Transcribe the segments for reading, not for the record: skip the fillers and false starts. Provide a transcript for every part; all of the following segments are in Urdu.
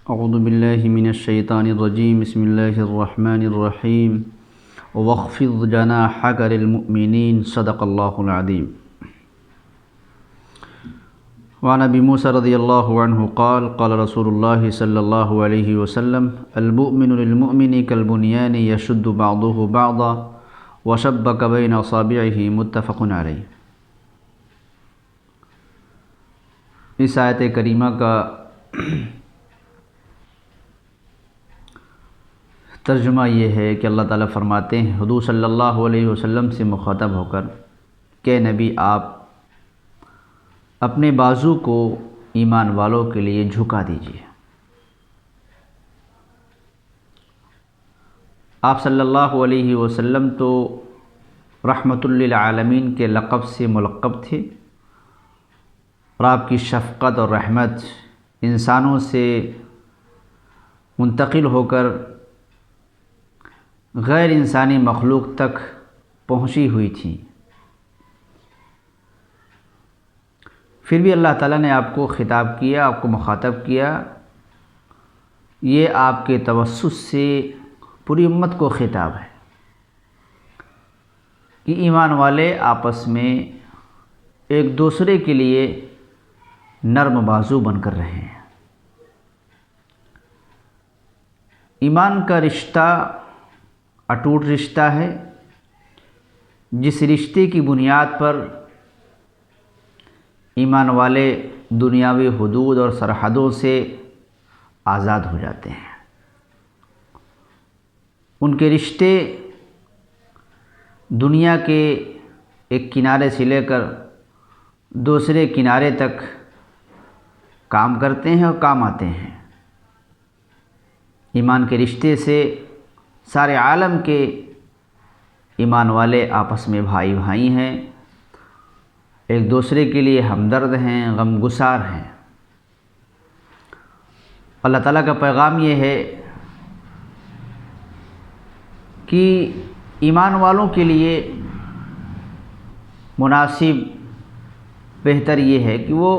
اعوذ باللہ من الشیطان الرجیم بسم اللہ الرحمن الرحیم واخفض جناحک للمؤمنین صدق اللہ العظیم۔ وعن ابی موسیٰ رضی اللہ عنہ قال قال رسول اللہ صلی اللہ علیہ وسلم المؤمن للمؤمن کالبنیان یشد بعضه بعضا وشبک بین اصابعہ متفق علیہ۔ اس آیت کریمہ کا ترجمہ یہ ہے کہ اللہ تعالیٰ فرماتے ہیں حضور صلی اللہ علیہ وسلم سے مخاطب ہو کر کہ نبی آپ اپنے بازو کو ایمان والوں کے لیے جھکا دیجیے۔ آپ صلی اللہ علیہ وسلم تو رحمت للعالمین کے لقب سے ملقب تھے اور آپ کی شفقت اور رحمت انسانوں سے منتقل ہو کر غیر انسانی مخلوق تک پہنچی ہوئی تھی، پھر بھی اللہ تعالیٰ نے آپ کو خطاب کیا، آپ کو مخاطب کیا۔ یہ آپ کے توسط سے پوری امت کو خطاب ہے کہ ایمان والے آپس میں ایک دوسرے کے لیے نرم بازو بن کر رہے ہیں۔ ایمان کا رشتہ اٹوٹ رشتہ ہے، جس رشتے کی بنیاد پر ایمان والے دنیاوی حدود اور سرحدوں سے آزاد ہو جاتے ہیں۔ ان کے رشتے دنیا کے ایک کنارے سے لے کر دوسرے کنارے تک کام کرتے ہیں اور کام آتے ہیں۔ ایمان کے رشتے سے سارے عالم کے ایمان والے آپس میں بھائی بھائی ہیں، ایک دوسرے کے لیے ہمدرد ہیں، غم گسار ہیں۔ اللہ تعالیٰ کا پیغام یہ ہے کہ ایمان والوں کے لیے مناسب بہتر یہ ہے کہ وہ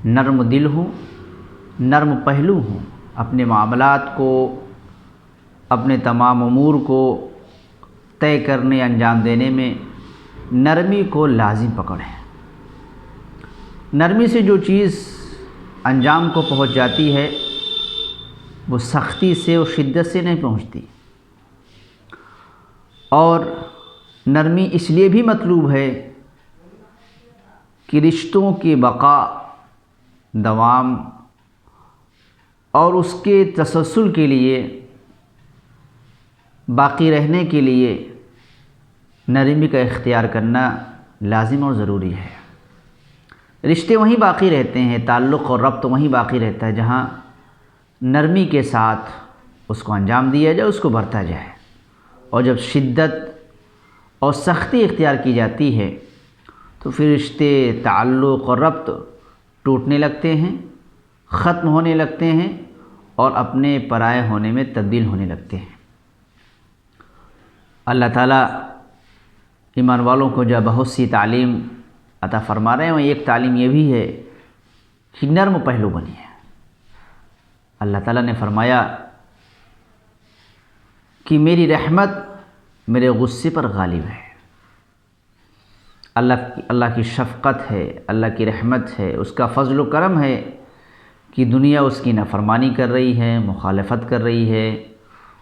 نرم دل ہوں، نرم پہلو ہوں، اپنے معاملات کو، اپنے تمام امور کو طے کرنے انجام دینے میں نرمی کو لازم پکڑیں۔ نرمی سے جو چیز انجام کو پہنچ جاتی ہے وہ سختی سے اور شدت سے نہیں پہنچتی، اور نرمی اس لیے بھی مطلوب ہے کہ رشتوں کی بقا، دوام اور اس کے تسلسل کے لیے، باقی رہنے کے لیے نرمی کا اختیار کرنا لازم اور ضروری ہے۔ رشتے وہیں باقی رہتے ہیں، تعلق اور ربط وہیں باقی رہتا ہے جہاں نرمی کے ساتھ اس کو انجام دیا جائے، اس کو برتا جائے۔ اور جب شدت اور سختی اختیار کی جاتی ہے تو پھر رشتے، تعلق اور ربط ٹوٹنے لگتے ہیں، ختم ہونے لگتے ہیں اور اپنے پرائے ہونے میں تبدیل ہونے لگتے ہیں۔ اللہ تعالیٰ ایمان والوں کو جو بہت سی تعلیم عطا فرما رہے ہیں، ایک تعلیم یہ بھی ہے کہ نرم پہلو بنیے۔ اللہ تعالیٰ نے فرمایا کہ میری رحمت میرے غصے پر غالب ہے۔ اللہ کی شفقت ہے، اللہ کی رحمت ہے، اس کا فضل و کرم ہے کہ دنیا اس کی نافرمانی کر رہی ہے، مخالفت کر رہی ہے،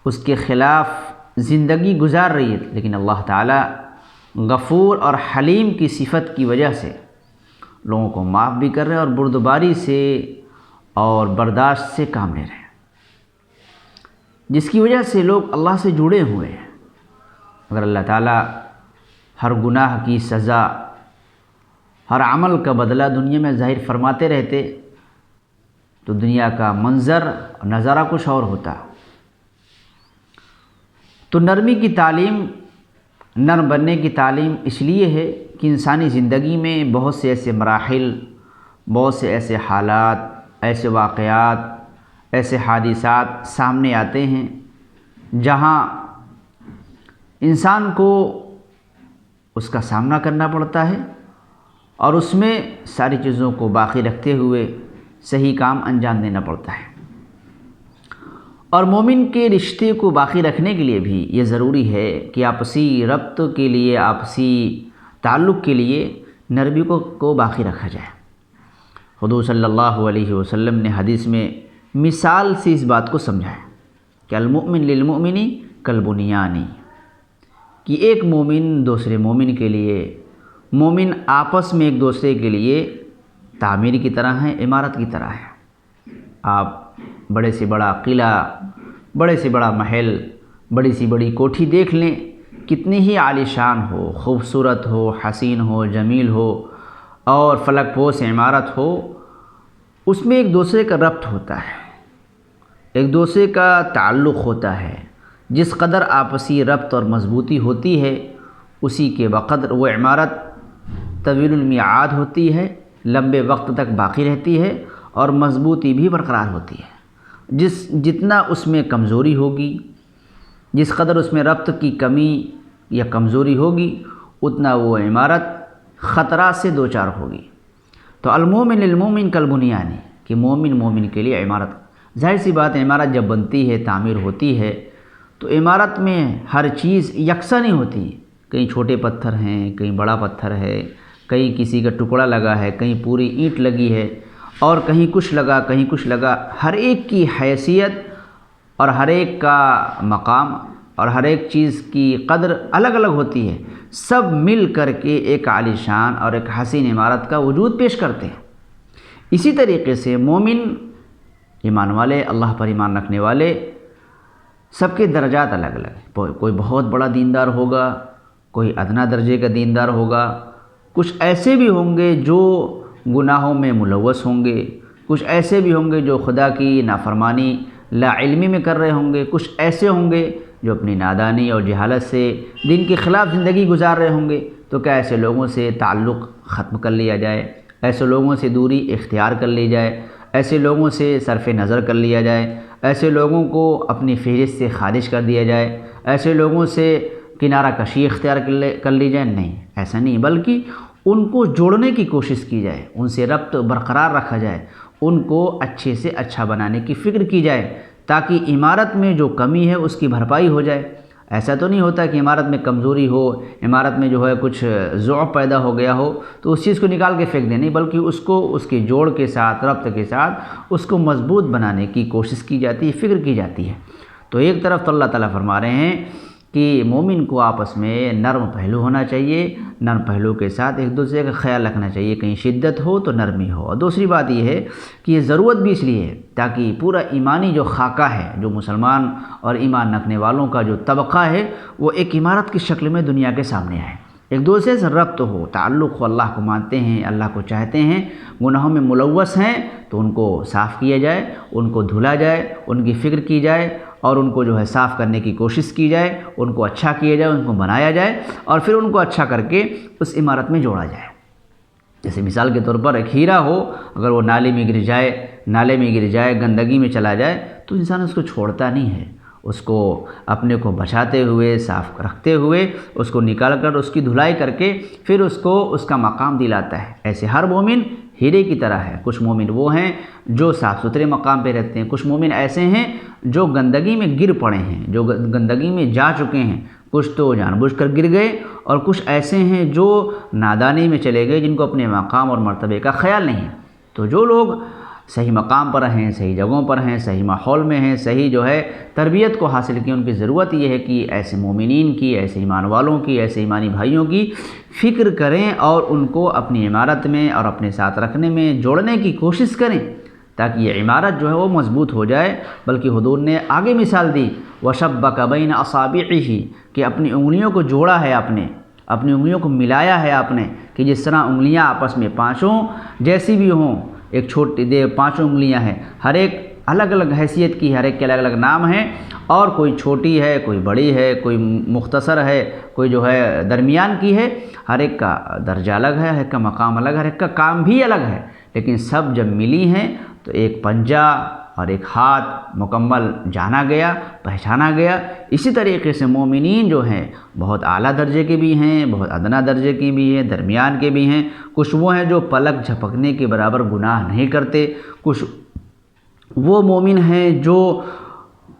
اس کے خلاف زندگی گزار رہی ہے، لیکن اللہ تعالیٰ غفور اور حلیم کی صفت کی وجہ سے لوگوں کو معاف بھی کر رہے ہیں اور بردباری سے اور برداشت سے کام لے رہے ہیں، جس کی وجہ سے لوگ اللہ سے جڑے ہوئے ہیں۔ اگر اللہ تعالیٰ ہر گناہ کی سزا، ہر عمل کا بدلہ دنیا میں ظاہر فرماتے رہتے تو دنیا کا منظر اور نظارہ کچھ اور ہوتا۔ تو نرمی کی تعلیم، نرم بننے کی تعلیم اس لیے ہے کہ انسانی زندگی میں بہت سے ایسے مراحل، بہت سے ایسے حالات، ایسے واقعات، ایسے حادثات سامنے آتے ہیں جہاں انسان کو اس کا سامنا کرنا پڑتا ہے اور اس میں ساری چیزوں کو باقی رکھتے ہوئے صحیح کام انجام دینا پڑتا ہے۔ اور مومن کے رشتے کو باقی رکھنے کے لیے بھی یہ ضروری ہے کہ آپسی ربط کے لیے، آپسی تعلق کے لیے نرمی کو باقی رکھا جائے۔ حضور صلی اللہ علیہ وسلم نے حدیث میں مثال سے اس بات کو سمجھایا کہ المؤمن للمؤمن کالبنیان، کہ ایک مومن دوسرے مومن کے لیے، مومن آپس میں ایک دوسرے کے لیے تعمیر کی طرح ہے، عمارت کی طرح ہے۔ آپ بڑے سے بڑا قلعہ، بڑے سے بڑا محل، بڑی سی بڑی کوٹھی دیکھ لیں، کتنی ہی عالی شان ہو، خوبصورت ہو، حسین ہو، جمیل ہو اور فلک پوش عمارت ہو، اس میں ایک دوسرے کا ربط ہوتا ہے، ایک دوسرے کا تعلق ہوتا ہے۔ جس قدر آپسی ربط اور مضبوطی ہوتی ہے، اسی کے بقدر وہ عمارت طویل المیعاد ہوتی ہے، لمبے وقت تک باقی رہتی ہے اور مضبوطی بھی برقرار ہوتی ہے۔ جتنا اس میں کمزوری ہوگی، جس قدر اس میں ربط کی کمی یا کمزوری ہوگی، اتنا وہ عمارت خطرات سے دوچار ہوگی۔ تو المومن للمومن کالبنیان، کہ مومن مومن کے لیے عمارت، ظاہر سی بات ہے عمارت جب بنتی ہے، تعمیر ہوتی ہے، تو عمارت میں ہر چیز یکساں نہیں ہوتی، کہیں چھوٹے پتھر ہیں، کہیں بڑا پتھر ہے، کہیں کسی کا ٹکڑا لگا ہے، کہیں پوری اینٹ لگی ہے اور کہیں کچھ لگا، کہیں کچھ لگا۔ ہر ایک کی حیثیت اور ہر ایک کا مقام اور ہر ایک چیز کی قدر الگ الگ ہوتی ہے، سب مل کر کے ایک عالی شان اور ایک حسین عمارت کا وجود پیش کرتے ہیں۔ اسی طریقے سے مومن، ایمان والے، اللہ پر ایمان رکھنے والے، سب کے درجات الگ الگ ہیں۔ کوئی بہت بڑا دیندار ہوگا، کوئی ادنا درجے کا دیندار ہوگا، کچھ ایسے بھی ہوں گے جو گناہوں میں ملوث ہوں گے، کچھ ایسے بھی ہوں گے جو خدا کی نافرمانی لا علمی میں کر رہے ہوں گے، کچھ ایسے ہوں گے جو اپنی نادانی اور جہالت سے دین کے خلاف زندگی گزار رہے ہوں گے۔ تو کیا ایسے لوگوں سے تعلق ختم کر لیا جائے، ایسے لوگوں سے دوری اختیار کر لی جائے، ایسے لوگوں سے صرف نظر کر لیا جائے، ایسے لوگوں کو اپنی فہرست سے خارج کر دیا جائے، ایسے لوگوں سے کنارہ کشی اختیار کر لی جائے؟ نہیں، ایسا نہیں، بلکہ ان کو جوڑنے کی کوشش کی جائے، ان سے ربط برقرار رکھا جائے، ان کو اچھے سے اچھا بنانے کی فکر کی جائے تاکہ عمارت میں جو کمی ہے اس کی بھرپائی ہو جائے۔ ایسا تو نہیں ہوتا کہ عمارت میں کمزوری ہو، عمارت میں جو ہے کچھ ضعف پیدا ہو گیا ہو تو اس چیز کو نکال کے پھینک دیں، نہیں، بلکہ اس کو اس کے جوڑ کے ساتھ، ربط کے ساتھ اس کو مضبوط بنانے کی کوشش کی جاتی ہے، فکر کی جاتی ہے۔ تو ایک طرف تو اللہ تعالیٰ فرما رہے ہیں کہ مومن کو آپس میں نرم پہلو ہونا چاہیے، نرم پہلو کے ساتھ ایک دوسرے کا خیال رکھنا چاہیے، کہیں شدت ہو تو نرمی ہو۔ اور دوسری بات یہ ہے کہ یہ ضرورت بھی اس لیے ہے تاکہ پورا ایمانی جو خاکہ ہے، جو مسلمان اور ایمان رکھنے والوں کا جو طبقہ ہے، وہ ایک عمارت کی شکل میں دنیا کے سامنے آئے، ایک دوسرے سے ربط ہو، تعلق ہو، اللہ کو مانتے ہیں، اللہ کو چاہتے ہیں، گناہوں میں ملوث ہیں تو ان کو صاف کیا جائے، ان کو دھلا جائے، ان کی فکر کی جائے اور ان کو جو ہے صاف کرنے کی کوشش کی جائے، ان کو اچھا کیا جائے، ان کو بنایا جائے اور پھر ان کو اچھا کر کے اس عمارت میں جوڑا جائے۔ جیسے مثال کے طور پر ایک ہیرا ہو، اگر وہ نالے میں گر جائے، گندگی میں چلا جائے تو انسان اس کو چھوڑتا نہیں ہے، اس کو اپنے کو بچاتے ہوئے، صاف رکھتے ہوئے، اس کو نکال کر اس کی دھلائی کر کے پھر اس کو اس کا مقام دلاتا ہے۔ ایسے ہر مومن ہیرے کی طرح ہے۔ کچھ مومن وہ ہیں جو صاف ستھرے مقام پہ رہتے ہیں، کچھ مومن ایسے ہیں جو گندگی میں گر پڑے ہیں، جو گندگی میں جا چکے ہیں، کچھ تو جان بوجھ کر گر گئے اور کچھ ایسے ہیں جو نادانی میں چلے گئے، جن کو اپنے مقام اور مرتبے کا خیال نہیں ہے۔ تو جو لوگ صحیح مقام پر ہیں، صحیح جگہوں پر ہیں، صحیح ماحول میں ہیں، صحیح جو ہے تربیت کو حاصل کی، ان کی ضرورت یہ ہے کہ ایسے مومنین کی، ایسے ایمان والوں کی، ایسے ایمانی بھائیوں کی فکر کریں اور ان کو اپنی عمارت میں اور اپنے ساتھ رکھنے میں جوڑنے کی کوشش کریں تاکہ یہ عمارت جو ہے وہ مضبوط ہو جائے۔ بلکہ حضور نے آگے مثال دی وَشَبَّكَ بَيْنَ أَصَابِعِهِ، کہ اپنی انگلیوں کو جوڑا ہے آپ نے، اپنی انگلیوں کو ملایا ہے آپ نے، کہ جس طرح انگلیاں آپس میں پانچوں جیسی بھی ہوں، ایک چھوٹی پانچوں انگلیاں ہیں، ہر ایک الگ الگ حیثیت کی، ہر ایک کے الگ الگ نام ہیں، اور کوئی چھوٹی ہے، کوئی بڑی ہے، کوئی مختصر ہے، کوئی جو ہے درمیان کی ہے، ہر ایک کا درجہ الگ ہے، ہر ایک کا مقام الگ ہے، ہر ایک کا کام بھی الگ ہے، لیکن سب جب ملی ہیں تو ایک پنجہ اور ایک ہاتھ مکمل جانا گیا، پہچانا گیا۔ اسی طریقے سے مومنین جو ہیں بہت اعلیٰ درجے کے بھی ہیں، بہت ادنا درجے کے بھی ہیں، درمیان کے بھی ہیں، کچھ وہ ہیں جو پلک جھپکنے کے برابر گناہ نہیں کرتے، کچھ وہ مومن ہیں جو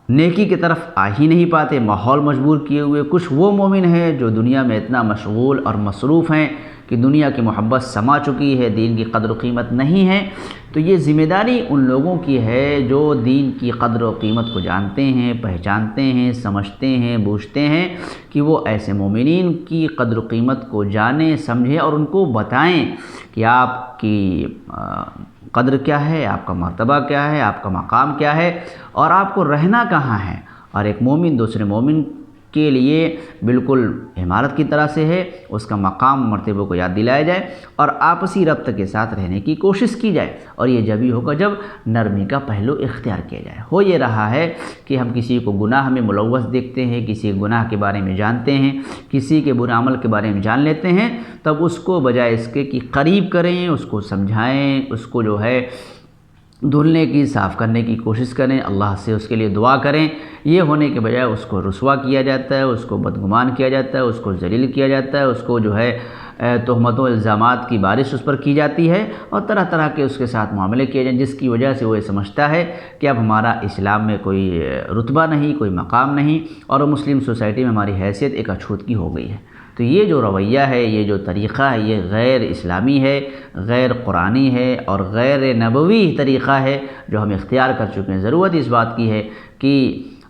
نیکی کی طرف آ ہی نہیں پاتے، ماحول مجبور کیے ہوئے۔ کچھ وہ مومن ہیں جو دنیا میں اتنا مشغول اور مصروف ہیں کہ دنیا کی محبت سما چکی ہے، دین کی قدر و قیمت نہیں ہے۔ تو یہ ذمہ داری ان لوگوں کی ہے جو دین کی قدر و قیمت کو جانتے ہیں، پہچانتے ہیں، سمجھتے ہیں، بوجھتے ہیں، کہ وہ ایسے مومنین کی قدر و قیمت کو جانیں، سمجھیں اور ان کو بتائیں کہ آپ کی قدر کیا ہے، آپ کا مرتبہ کیا ہے، آپ کا مقام کیا ہے، اور آپ کو رہنا کہاں ہے۔ اور ایک مومن دوسرے مومن کے لیے بالکل عمارت کی طرح سے ہے، اس کا مقام مرتبہ کو یاد دلایا جائے اور آپسی ربط کے ساتھ رہنے کی کوشش کی جائے۔ اور یہ جب ہی ہوگا جب نرمی کا پہلو اختیار کیا جائے۔ ہو یہ رہا ہے کہ ہم کسی کو گناہ میں ملوث دیکھتے ہیں، کسی گناہ کے بارے میں جانتے ہیں، کسی کے برے عمل کے بارے میں جان لیتے ہیں، تب اس کو بجائے اس کے کہ قریب کریں، اس کو سمجھائیں، اس کو جو ہے دھلنے کی، صاف کرنے کی کوشش کریں، اللہ سے اس کے لیے دعا کریں۔ یہ ہونے کے بجائے اس کو رسوا کیا جاتا ہے، اس کو بدگمان کیا جاتا ہے، اس کو ذلیل کیا جاتا ہے، اس کو جو ہے تہمتوں الزامات کی بارش اس پر کی جاتی ہے اور طرح طرح کے اس کے ساتھ معاملے کیے جائیں، جس کی وجہ سے وہ یہ سمجھتا ہے کہ اب ہمارا اسلام میں کوئی رتبہ نہیں، کوئی مقام نہیں، اور مسلم سوسائٹی میں ہماری حیثیت ایک اچھوتگی ہو گئی ہے۔ تو یہ جو رویہ ہے، یہ جو طریقہ ہے، یہ غیر اسلامی ہے، غیر قرآنی ہے اور غیر نبوی طریقہ ہے جو ہم اختیار کر چکے ہیں۔ ضرورت اس بات کی ہے کہ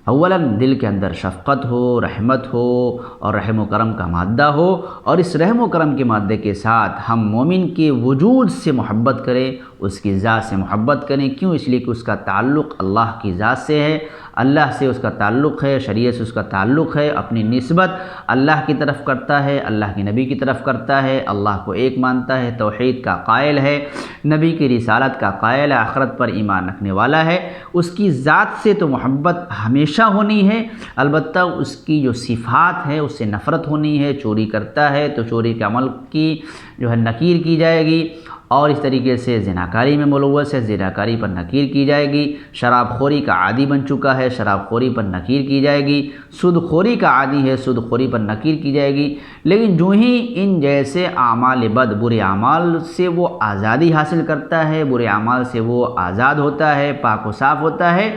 اولاً دل کے اندر شفقت ہو، رحمت ہو اور رحم و کرم کا مادہ ہو، اور اس رحم و کرم کے مادے کے ساتھ ہم مومن کے وجود سے محبت کریں، اس کی ذات سے محبت کریں۔ کیوں؟ اس لیے کہ اس کا تعلق اللہ کی ذات سے ہے، اللہ سے اس کا تعلق ہے، شریعت سے اس کا تعلق ہے، اپنی نسبت اللہ کی طرف کرتا ہے، اللہ کے نبی کی طرف کرتا ہے، اللہ کو ایک مانتا ہے، توحید کا قائل ہے، نبی کی رسالت کا قائل ہے، آخرت پر ایمان رکھنے والا ہے۔ اس کی ذات سے تو محبت ہمیشہ ہونی ہے، البتہ اس کی جو صفات ہے اس سے نفرت ہونی ہے۔ چوری کرتا ہے تو چوری کے عمل کی جو ہے نکیر کی جائے گی، اور اس طریقے سے زناکاری میں ملوث ہے، زناکاری پر نکیر کی جائے گی۔ شراب خوری کا عادی بن چکا ہے، شراب خوری پر نکیر کی جائے گی۔ سود خوری کا عادی ہے، سود خوری پر نکیر کی جائے گی۔ لیکن جو ہی ان جیسے اعمال بد، برے اعمال سے وہ آزادی حاصل کرتا ہے، برے اعمال سے وہ آزاد ہوتا ہے، پاک و صاف ہوتا ہے،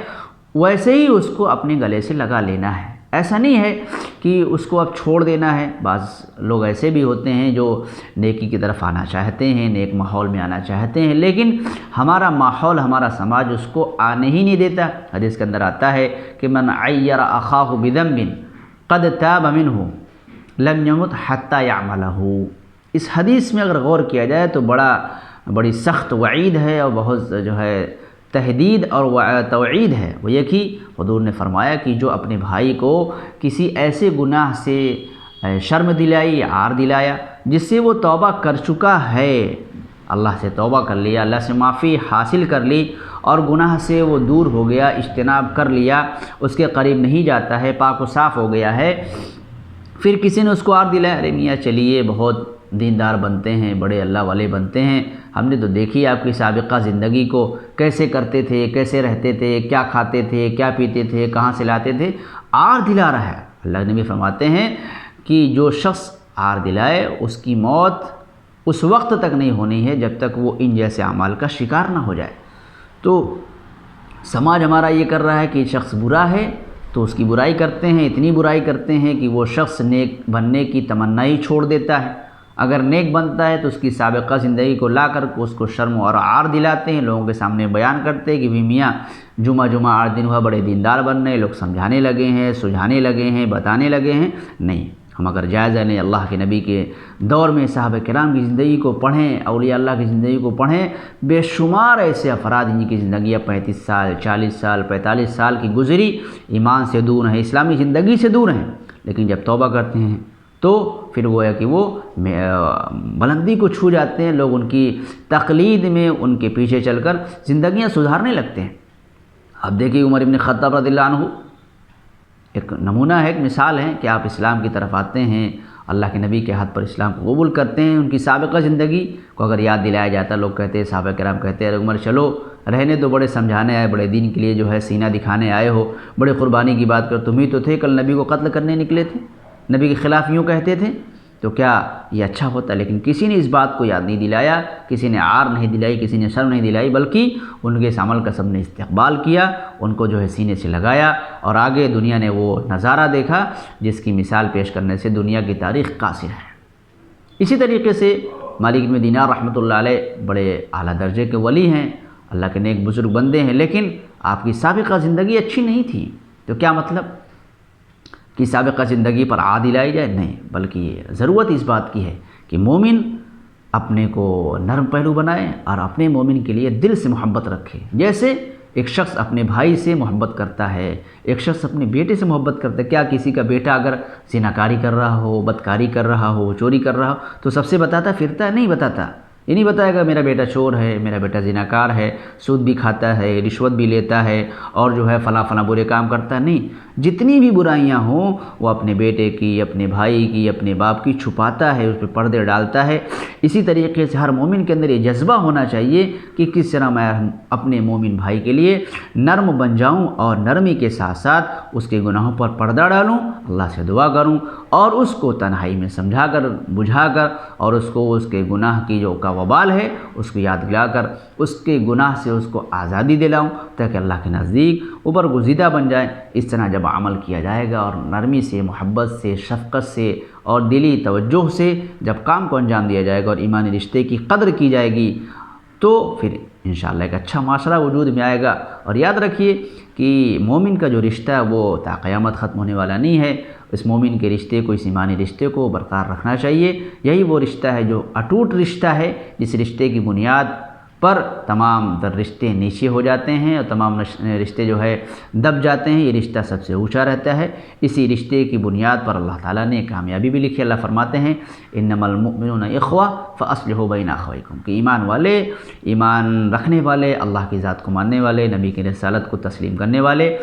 ویسے ہی اس کو اپنے گلے سے لگا لینا ہے۔ ایسا نہیں ہے کہ اس کو اب چھوڑ دینا ہے۔ بعض لوگ ایسے بھی ہوتے ہیں جو نیکی کی طرف آنا چاہتے ہیں، نیک ماحول میں آنا چاہتے ہیں، لیکن ہمارا ماحول، ہمارا سماج اس کو آنے ہی نہیں دیتا۔ حدیث کے اندر آتا ہے کہ من عیر اخاہ بذنب قد تاب منہ لم یمت حتی یعملہ۔ اس حدیث میں اگر غور کیا جائے تو بڑی سخت وعید ہے اور بہت جو ہے تہدید اور توعید ہے۔ وہ یہ کہ حضور نے فرمایا کہ جو اپنے بھائی کو کسی ایسے گناہ سے شرم دلائی یا عار دلایا جس سے وہ توبہ کر چکا ہے، اللہ سے توبہ کر لیا، اللہ سے معافی حاصل کر لی اور گناہ سے وہ دور ہو گیا، اجتناب کر لیا، اس کے قریب نہیں جاتا ہے، پاک و صاف ہو گیا ہے، پھر کسی نے اس کو عار دلایا، ارے میاں چلیے بہت دیندار بنتے ہیں، بڑے اللہ والے بنتے ہیں، ہم نے تو دیکھی آپ کی سابقہ زندگی کو، کیسے کرتے تھے، کیسے رہتے تھے، کیا کھاتے تھے، کیا پیتے تھے، کہاں سے لاتے تھے، عار دلا رہا ہے۔ اللہ نبی فرماتے ہیں کہ جو شخص عار دلائے اس کی موت اس وقت تک نہیں ہونی ہے جب تک وہ ان جیسے اعمال کا شکار نہ ہو جائے۔ تو سماج ہمارا یہ کر رہا ہے کہ شخص برا ہے تو اس کی برائی کرتے ہیں، اتنی برائی کرتے ہیں کہ وہ شخص نیک بننے کی تمنا ہی چھوڑ دیتا ہے۔ اگر نیک بنتا ہے تو اس کی سابقہ زندگی کو لا کر اس کو شرم اور عار دلاتے ہیں، لوگوں کے سامنے بیان کرتے ہیں کہ بھی میاں جمعہ 8 دن ہوا بڑے دیندار بن رہے ہیں، لوگ سمجھانے لگے ہیں، سجھانے لگے ہیں، بتانے لگے ہیں۔ نہیں، ہم اگر جائزہ لیں اللہ کے نبی کے دور میں صحابہ کرام کی زندگی کو پڑھیں، اولیاء اللہ کی زندگی کو پڑھیں، بے شمار ایسے افراد جن کی زندگیاں 35 سال، 40 سال، 45 سال کی گزری، ایمان سے دور ہیں، اسلامی زندگی سے دور ہیں، لیکن جب توبہ کرتے ہیں تو پھر وہ ہے کہ وہ بلندی کو چھو جاتے ہیں، لوگ ان کی تقلید میں ان کے پیچھے چل کر زندگیاں سدھارنے لگتے ہیں۔ اب دیکھیے عمر بن خطاب رضی اللہ عنہ ایک نمونہ ہے، ایک مثال ہے کہ آپ اسلام کی طرف آتے ہیں، اللہ کے نبی کے ہاتھ پر اسلام کو قبول کرتے ہیں، ان کی سابقہ زندگی کو اگر یاد دلایا جاتا، لوگ کہتے ہیں، صحابہ کرام کہتے ہیں، ارے عمر چلو رہنے تو، بڑے سمجھانے آئے، بڑے دین کے لیے جو ہے سینہ دکھانے آئے ہو، بڑے قربانی کی بات کر، تم ہی تو تھے کل نبی کو قتل کرنے نکلے تھے، نبی کے خلاف یوں کہتے تھے۔ تو تو کیا یہ اچھا ہوتا، لیکن کسی نے اس بات کو یاد نہیں دلایا، کسی نے عار نہیں دلائی، کسی نے شرم نہیں دلائی، بلکہ ان کے اس عمل کا سب نے استقبال کیا، ان کو جو ہے سینے سے لگایا، اور آگے دنیا نے وہ نظارہ دیکھا جس کی مثال پیش کرنے سے دنیا کی تاریخ قاصر ہے۔ اسی طریقے سے مالک بن دینار رحمۃ اللہ علیہ بڑے اعلیٰ درجے کے ولی ہیں، اللہ کے نیک بزرگ بندے ہیں، لیکن آپ کی سابقہ زندگی اچھی نہیں تھی۔ تو کیا مطلب کہ سابقہ زندگی پر عاد لائی جائے؟ نہیں، بلکہ ضرورت اس بات کی ہے کہ مومن اپنے کو نرم پہلو بنائے اور اپنے مومن کے لیے دل سے محبت رکھے۔ جیسے ایک شخص اپنے بھائی سے محبت کرتا ہے، ایک شخص اپنے بیٹے سے محبت کرتا ہے۔ کیا کسی کا بیٹا اگر زناکاری کر رہا ہو، بدکاری کر رہا ہو، چوری کر رہا ہو تو سب سے بتاتا پھرتا ہے؟ نہیں بتاتا۔ یہ نہیں بتائے گا میرا بیٹا چور ہے، میرا بیٹا زناکار ہے، سود بھی کھاتا ہے، رشوت بھی لیتا ہے، اور جو ہے فلاں فلاں برے کام کرتا ہے۔ نہیں، جتنی بھی برائیاں ہوں وہ اپنے بیٹے کی، اپنے بھائی کی، اپنے باپ کی چھپاتا ہے، اس پہ پردے ڈالتا ہے۔ اسی طریقے سے ہر مومن کے اندر یہ جذبہ ہونا چاہیے کہ کس طرح میں اپنے مومن بھائی کے لیے نرم بن جاؤں، اور نرمی کے ساتھ ساتھ اس کے گناہوں پر پردہ ڈالوں، اللہ سے دعا کروں، اور اس کو تنہائی میں سمجھا کر، بجھا کر، اور اس کو اس کے گناہ کی جو کا وبال ہے اس کو یاد دلا کر اس کے گناہ سے اس کو آزادی دلاؤں، تاکہ اللہ کے نزدیک اوپر گزیدہ بن جائے۔ اس طرح جب عمل کیا جائے گا اور نرمی سے، محبت سے، شفقت سے اور دلی توجہ سے جب کام کو انجام دیا جائے گا اور ایمانی رشتے کی قدر کی جائے گی، تو پھر انشاءاللہ ایک اچھا معاشرہ وجود میں آئے گا۔ اور یاد رکھیے کہ مومن کا جو رشتہ ہے وہ تا قیامت ختم ہونے والا نہیں ہے۔ اس مومن کے رشتے کو، اس ایمانی رشتے کو برقرار رکھنا چاہیے۔ یہی وہ رشتہ ہے جو اٹوٹ رشتہ ہے، جس رشتے کی بنیاد پر تمام تر رشتے نیچے ہو جاتے ہیں اور تمام رشتے جو ہے دب جاتے ہیں۔ یہ رشتہ سب سے اونچا رہتا ہے۔ اسی رشتے کی بنیاد پر اللہ تعالیٰ نے کامیابی بھی لکھی۔ اللہ فرماتے ہیں انما المؤمنون اخوہ فاصلحوا بین اخویکم، کہ ایمان والے، ایمان رکھنے والے، اللہ کی ذات کو ماننے والے، نبی کی رسالت کو تسلیم کرنے والے،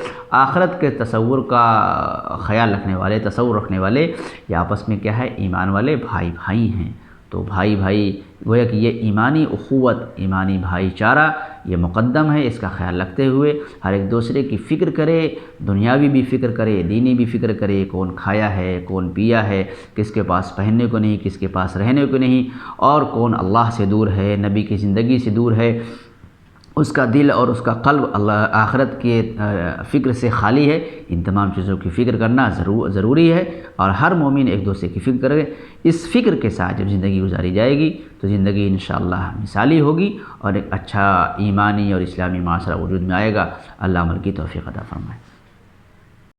آخرت کے تصور کا خیال رکھنے والے، تصور رکھنے والے، یہ آپس میں کیا ہے؟ ایمان والے بھائی بھائی ہیں۔ تو بھائی بھائی گویا کہ یہ ایمانی اخوت، ایمانی بھائی چارہ یہ مقدم ہے۔ اس کا خیال رکھتے ہوئے ہر ایک دوسرے کی فکر کرے، دنیاوی بھی فکر کرے، دینی بھی فکر کرے، کون کھایا ہے، کون پیا ہے، کس کے پاس پہننے کو نہیں، کس کے پاس رہنے کو نہیں، اور کون اللہ سے دور ہے، نبی کی زندگی سے دور ہے، اس کا دل اور اس کا قلب اللہ آخرت کے فکر سے خالی ہے۔ ان تمام چیزوں کی فکر کرنا ضروری ہے، اور ہر مومن ایک دوسرے کی فکر کرے۔ اس فکر کے ساتھ جب زندگی گزاری جائے گی تو زندگی انشاءاللہ مثالی ہوگی، اور ایک اچھا ایمانی اور اسلامی معاشرہ وجود میں آئے گا۔ اللہ عمل کی توفیق عطا فرمائے۔